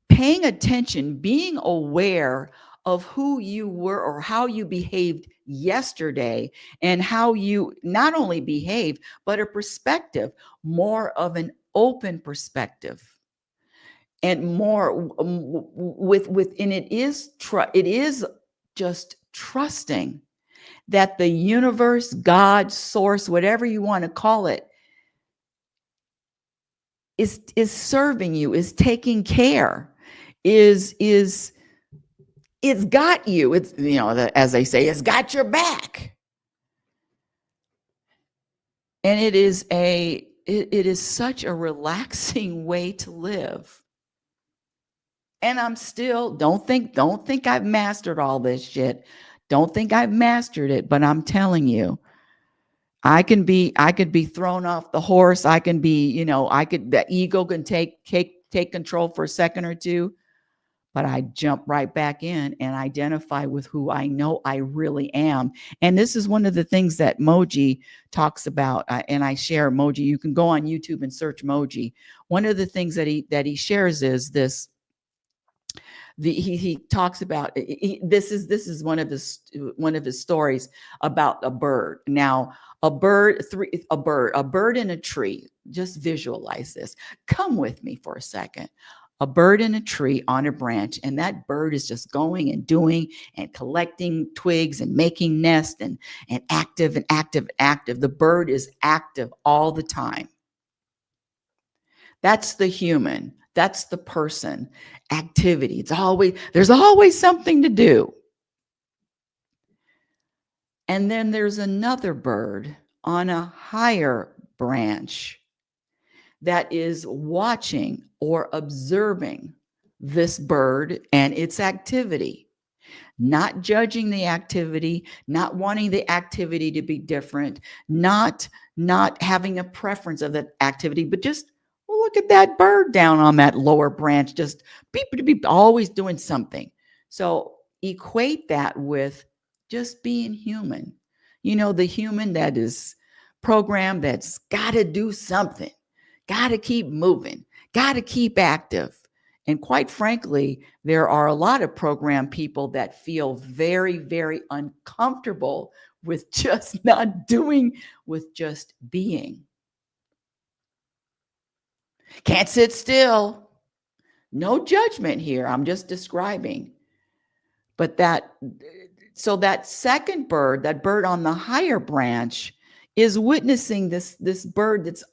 Paying attention, being aware of who you were or how you behaved yesterday and how you not only behave, but a perspective, more of an open perspective. And more and it is just trusting that the universe, God, source, whatever you want to call it, is serving you, is taking care, is it's got you. It's, as they say, it's got your back. And it is such a relaxing way to live. And I'm still, don't think I've mastered all this shit. Don't think I've mastered it, but I'm telling you, I could be thrown off the horse. I can be, the ego can take control for a second or two, but I jump right back in and identify with who I know I really am. And this is one of the things that Moji talks about. And I share Moji. You can go on YouTube and search Moji. One of the things that he shares is this. He talks about this is one of his stories about a bird. Now, a bird in a tree. Just visualize this. Come with me for a second. A bird in a tree on a branch, and that bird is just going and doing and collecting twigs and making nests and active. The bird is active all the time. That's the human. That's the person. Activity. There's always something to do. And then there's another bird on a higher branch that is watching or observing this bird and its activity, not judging the activity, not wanting the activity to be different, not having a preference of that activity, but just look at that bird down on that lower branch, just beep, beep, beep, always doing something. So equate that with just being human. The human that is programmed, that's got to do something, got to keep moving, got to keep active. And quite frankly, there are a lot of program people that feel very, very uncomfortable with just not doing, with just being. Can't sit still. No judgment here. I'm just describing. But that second bird, that bird on the higher branch, is witnessing this bird that's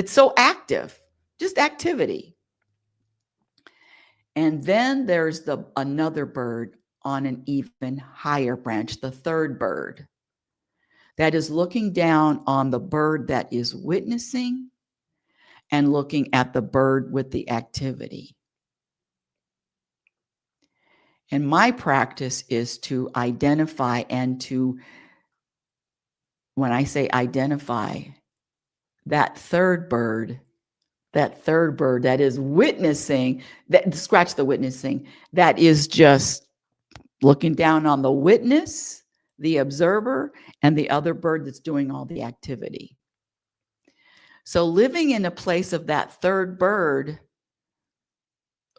so active, just activity. And then there's another bird on an even higher branch, the third bird, that is looking down on the bird that is witnessing and looking at the bird with the activity. And my practice is to identify when I say identify, that third bird that is witnessing, scratch the witnessing, that is just looking down on the witness, the observer, and the other bird that's doing all the activity. So living in a place of that third bird,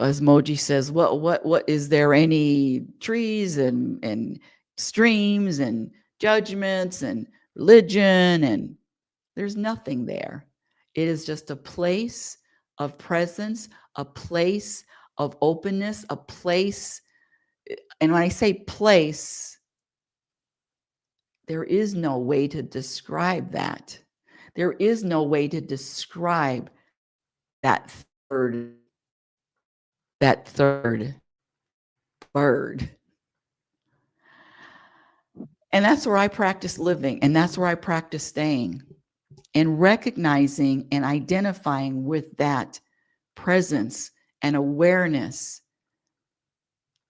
as Moji says, what is there any trees and streams and judgments and religion? And there's nothing there. It is just a place of presence, a place of openness, a place. And when I say place, there is no way to describe that. There is no way to describe that third bird. And that's where I practice living, and that's where I practice staying, and recognizing and identifying with that presence and awareness.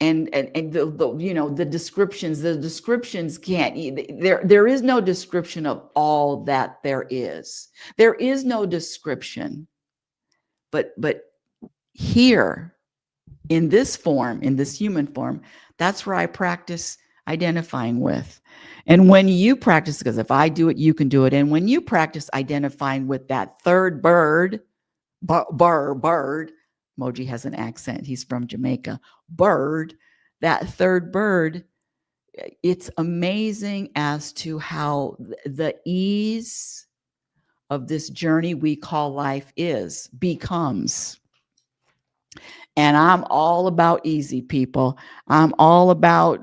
And the descriptions can't, there is no description of all that there is. There is no description. But here, in this form, in this human form, that's where I practice identifying with. And when you practice, because if I do it, you can do it. And when you practice identifying with that third bird, Moji has an accent. He's from Jamaica. Bird, that third bird, it's amazing as to how the ease of this journey we call life becomes. And I'm all about easy, people. I'm all about,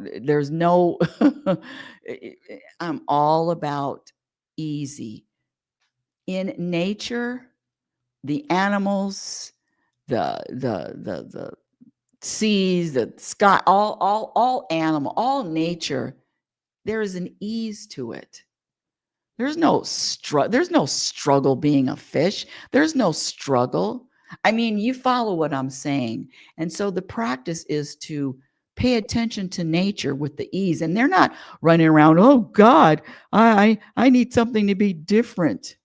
I'm all about easy. In nature, the animals, the seas, the sky, all nature, there is an ease to it. There's no struggle being a fish. There's no struggle. I mean, you follow what I'm saying. And so the practice is to pay attention to nature with the ease. And they're not running around, oh God, I need something to be different.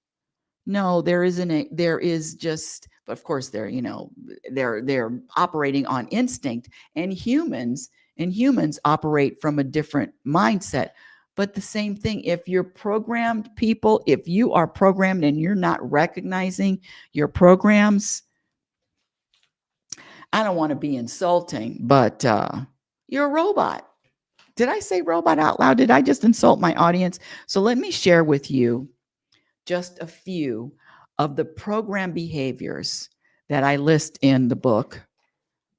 No, there isn't. There is just, but of course they're operating on instinct, and humans operate from a different mindset. But the same thing, if you're programmed, people, if you are programmed and you're not recognizing your programs, I don't want to be insulting, but you're a robot. Did I say robot out loud? Did I just insult my audience? So let me share with you just a few of the program behaviors that I list in the book,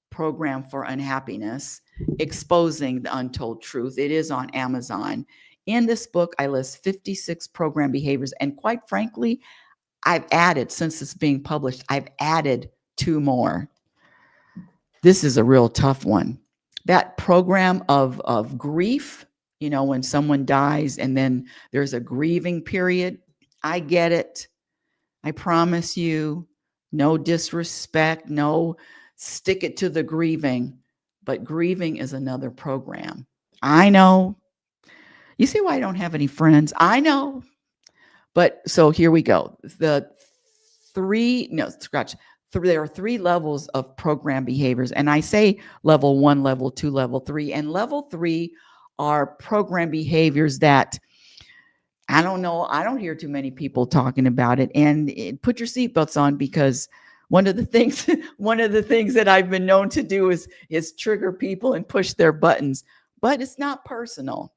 Program for Unhappiness, Exposing the Untold Truth. It is on Amazon. In this book, I list 56 program behaviors. And quite frankly, I've added, since it's being published, I've added 2 more. This is a real tough one. That program of grief, when someone dies and then there's a grieving period. I get it. I promise you, no disrespect, no stick it to the grieving, but grieving is another program. I know. You see why I don't have any friends? I know. But so here we go. The three, no, scratch. There are 3 levels of program behaviors. And I say level 1, level 2, level 3. And level 3 are program behaviors that I don't know. I don't hear too many people talking about it. And put your seatbelts on, because one of the things that I've been known to do is trigger people and push their buttons. But it's not personal.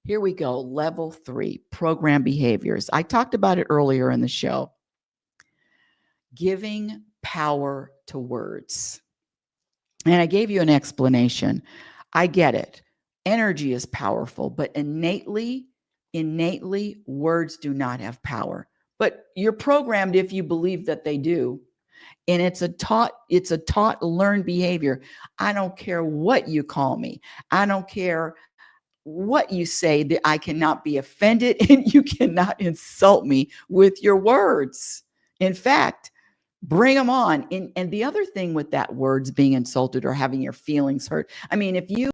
Here we go. Level 3, program behaviors. I talked about it earlier in the show. Giving power to words. And I gave you an explanation. I get it. Energy is powerful, but innately, words do not have power. But you're programmed if you believe that they do. And it's a taught, learned behavior. I don't care what you call me. I don't care what you say, that I cannot be offended and you cannot insult me with your words. In fact, bring them on. And the other thing with that, words being insulted or having your feelings hurt. I mean, if you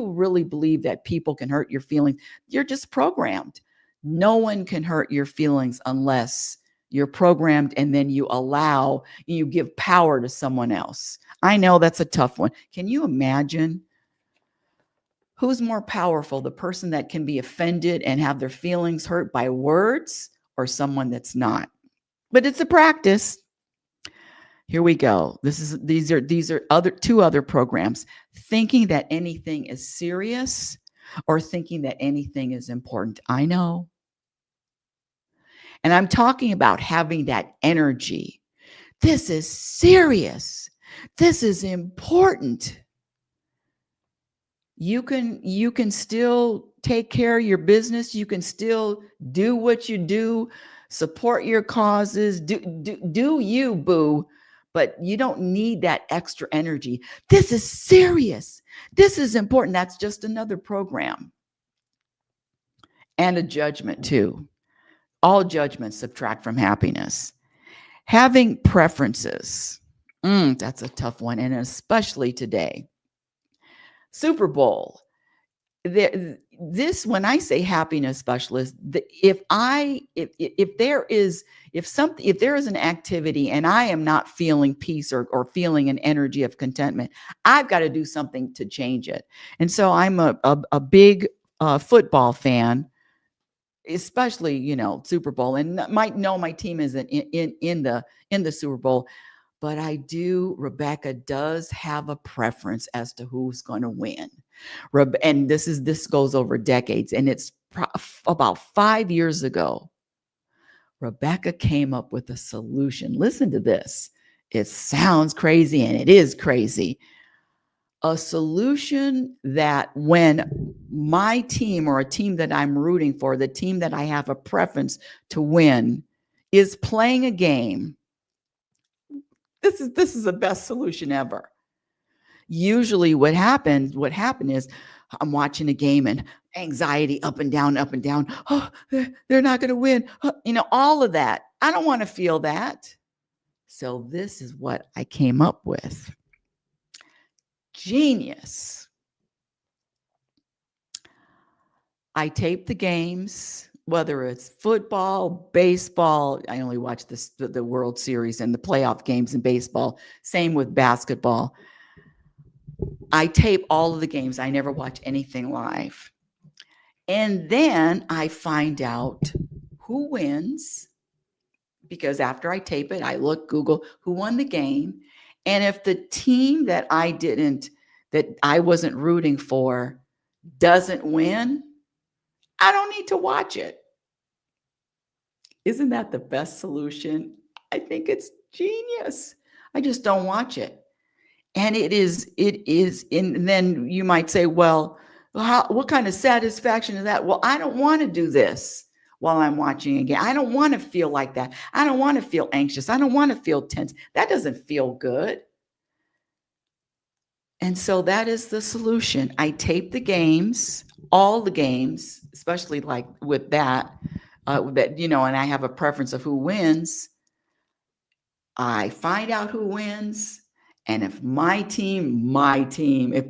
really believe that people can hurt your feelings, you're just programmed. No one can hurt your feelings unless you're programmed, and then you give power to someone else. I know that's a tough one. Can you imagine? Who's more powerful, the person that can be offended and have their feelings hurt by words, or someone that's not? But it's a practice. Here we go. These are other 2 other programs. Thinking that anything is serious, or thinking that anything is important. I know. And I'm talking about having that energy. This is serious. This is important. You can still take care of your business. You can still do what you do, support your causes, do you, boo, but you don't need that extra energy. This is serious. This is important. That's just another program. And a judgment too. All judgments subtract from happiness. Having preferences. That's a tough one, and especially today. Super Bowl. When I say happiness specialist, if there is an activity and I am not feeling peace or feeling an energy of contentment, I've got to do something to change it. And so I'm a big football fan, especially Super Bowl, and might know my team isn't in the Super Bowl. But Rebecca does have a preference as to who's going to win. And this goes over decades. And it's about 5 years ago, Rebecca came up with a solution. Listen to this. It sounds crazy, and it is crazy. A solution that when my team, or a team that I'm rooting for, the team that I have a preference to win, is playing a game, this is the best solution ever. Usually what happened is I'm watching a game and anxiety up and down, up and down. Oh, they're not going to win. All of that. I don't want to feel that. So this is what I came up with. Genius. I tape the games, whether it's football, baseball. I only watch the World Series and the playoff games in baseball. Same with basketball. I tape all of the games. I never watch anything live. And then I find out who wins, because after I tape it, I Google who won the game. And if the team that I wasn't rooting for doesn't win, I don't need to watch it. Isn't that the best solution? I think it's genius. I just don't watch it. And it is, and then you might say, well, what kind of satisfaction is that? Well, I don't want to do this. while I'm watching a game. I don't want to feel like that. I don't want to feel anxious. I don't want to feel tense. That doesn't feel good. And so that is the solution. I tape the games, all the games, especially like with that, and I have a preference of who wins. I find out who wins. And if if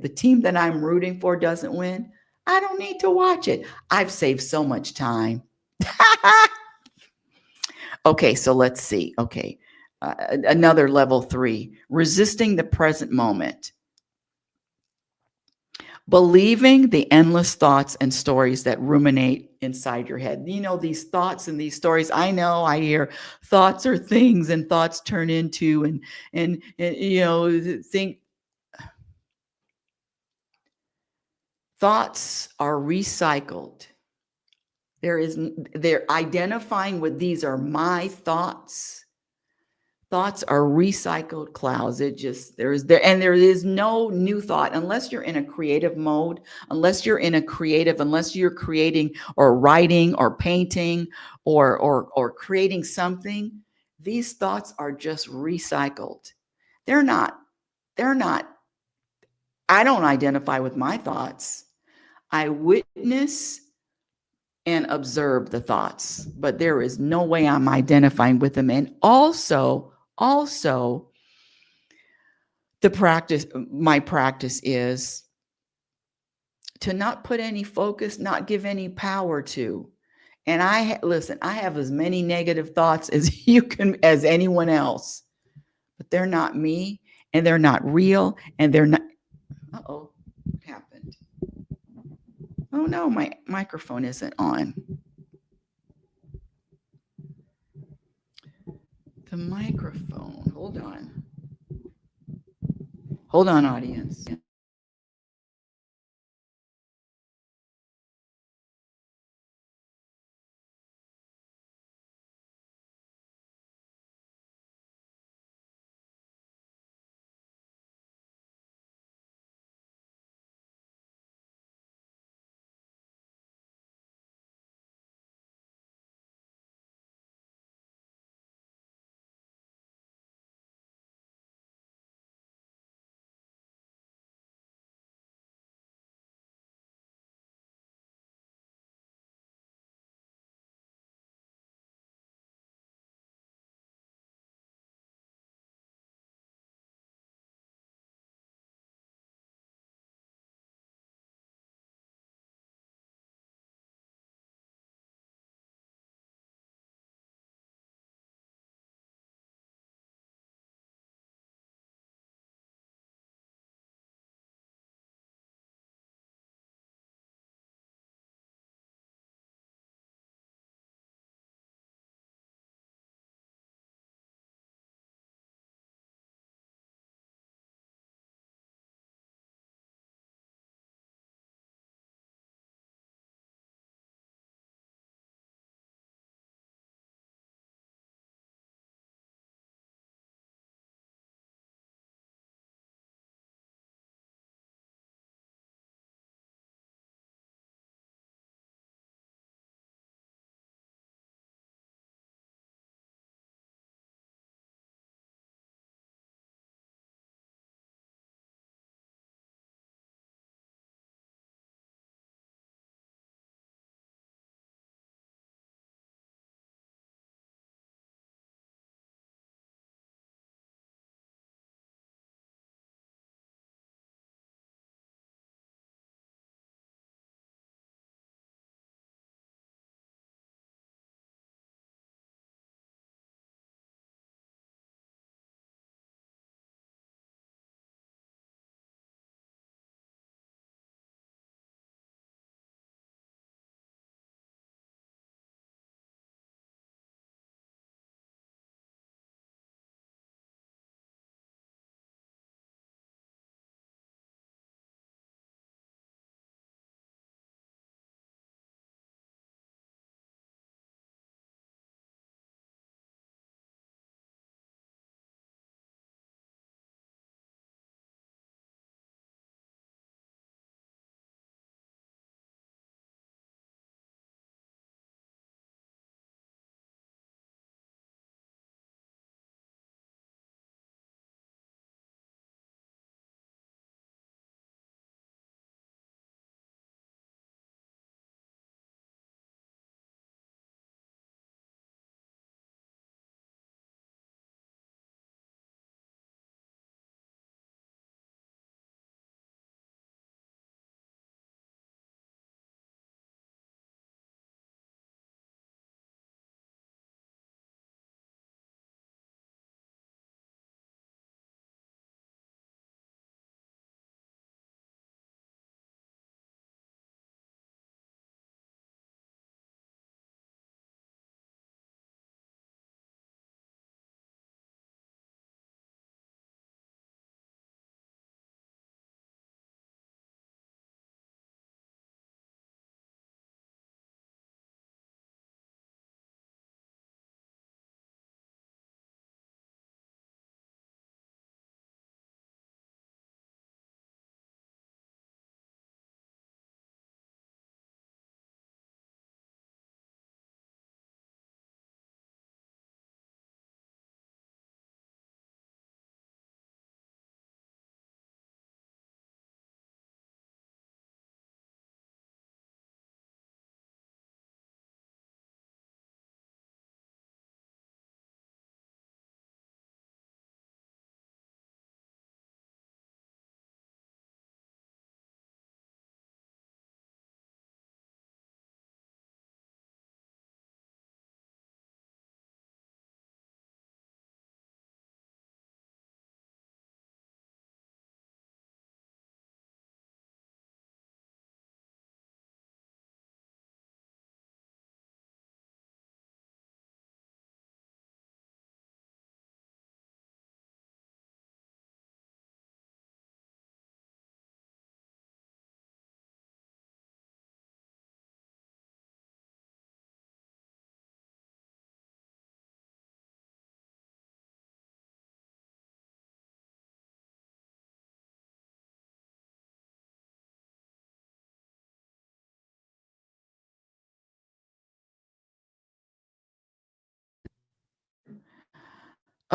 the team that I'm rooting for doesn't win, I don't need to watch it. I've saved so much time. Okay, so let's see. Okay, another level 3, resisting the present moment. Believing the endless thoughts and stories that ruminate inside your head. These thoughts and these stories. I know I hear thoughts are things and thoughts turn into and think thoughts are recycled. They're identifying with these are my thoughts. Thoughts are recycled clouds. There is no new thought unless you're in a creative mode, unless you're creating or writing or painting or creating something. These thoughts are just recycled. They're not, they're not, I don't identify with my thoughts. I witness and observe the thoughts, but there is no way I'm identifying with them. And also, my practice is to not put any focus, not give any power to. And listen, I have as many negative thoughts as anyone else, but they're not me and they're not real and they're not. Uh-oh, what happened? Oh no, my microphone isn't on. The microphone, hold on. Hold on, audience.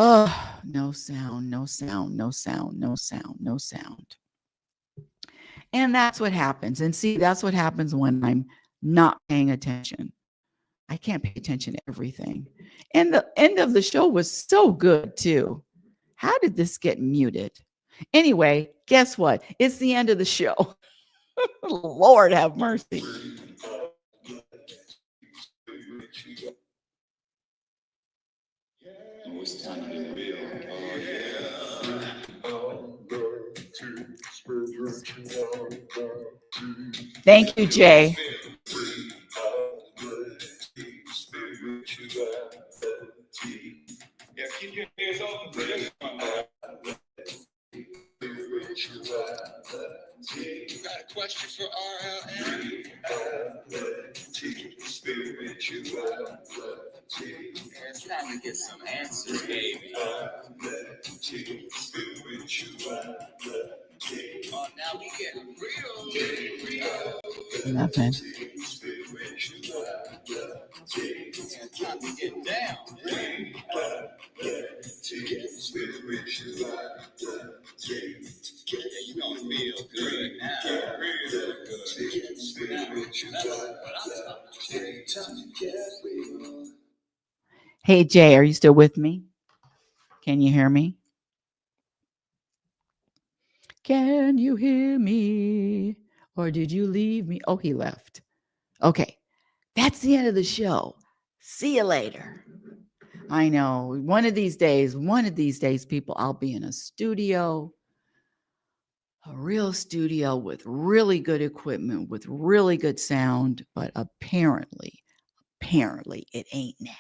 Oh, no sound, no sound, no sound, no sound, no sound. And that's what happens. And see, that's what happens when I'm not paying attention. I can't pay attention to everything. And the end of the show was so good, too. How did this get muted? Anyway, guess what? It's the end of the show. Lord have mercy. Oh, it's time to get real. Thank you, Jay. Yeah, keep your hands open for this one. You got a question for RLM? It's time to get some answers, baby. Oh, now we getting real. Nothing. It's time to get down. Yeah, you gonna feel good now. Real good. Now, that's what I'm talking about. Hey, Jay, are you still with me? Can you hear me? Can you hear me? Or did you leave me? Oh, he left. Okay. That's the end of the show. See you later. I know. One of these days, people, I'll be in a studio, a real studio with really good equipment, with really good sound, but apparently it ain't now.